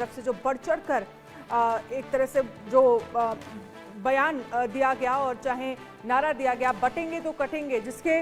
तरफ से जो बढ़ चढ़कर एक तरह से जो बयान दिया गया और चाहे नारा दिया गया, बटेंगे तो कटेंगे, जिसके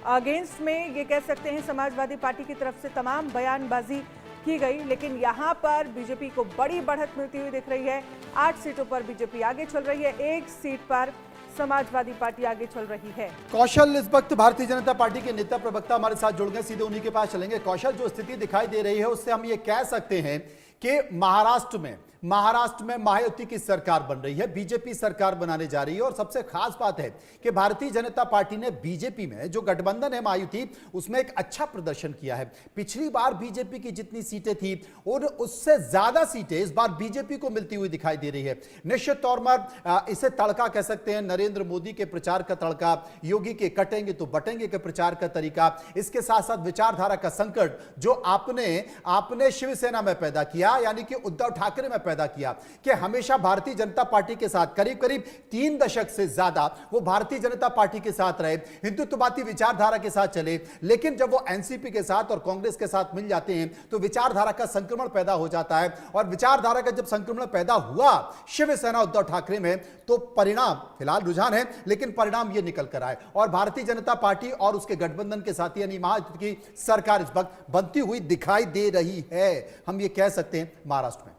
अगेंस्ट में ये कह सकते हैं समाजवादी पार्टी की तरफ से तमाम बयानबाजी की गई। लेकिन यहाँ पर बीजेपी को बड़ी बढ़त मिलती हुई दिख रही है। 8 सीटों पर बीजेपी आगे चल रही है, 1 सीट पर समाजवादी पार्टी आगे चल रही है। कौशल इस वक्त भारतीय जनता पार्टी के नेता प्रवक्ता हमारे साथ जुड़ गए, सीधे उन्हीं के पास चलेंगे। कौशल, जो स्थिति दिखाई दे रही है उससे हम ये कह सकते हैं कि महाराष्ट्र में महायुति की सरकार बन रही है, बीजेपी सरकार बनाने जा रही है। और सबसे खास बात है कि भारतीय जनता पार्टी ने बीजेपी में जो गठबंधन है महायुति, उसमें एक अच्छा प्रदर्शन किया है। पिछली बार बीजेपी की जितनी सीटें थी और उससे ज्यादा सीटें इस बार बीजेपी को मिलती हुई दिखाई दे रही है। निश्चित तौर पर इसे तड़का कह सकते हैं, नरेंद्र मोदी के प्रचार का तड़का, योगी के कटेंगे तो बटेंगे के प्रचार का तरीका, इसके साथ साथ विचारधारा का संकट जो आपने शिवसेना में पैदा किया, यानी कि उद्धव ठाकरे में पैदा किया कि हमेशा भारतीय जनता पार्टी के साथ करीब 3 दशक से ज्यादा वो भारतीय जनता पार्टी के साथ रहे, हिंदुत्ववादी विचारधारा के साथ चले। लेकिन जब वो एनसीपी के साथ और कांग्रेस के साथ मिल जाते हैं तो विचारधारा का संक्रमण पैदा हो जाता है। और विचारधारा का जब संक्रमण पैदा हुआ शिवसेना उद्धव ठाकरे में, तो परिणाम, फिलहाल रुझान है लेकिन परिणाम ये निकल कर आए और भारतीय जनता पार्टी और उसके गठबंधन के साथी यानी महायुति की सरकार इस वक्त बनती हुई दिखाई दे रही है, हम ये कह सकते हैं महाराष्ट्र में।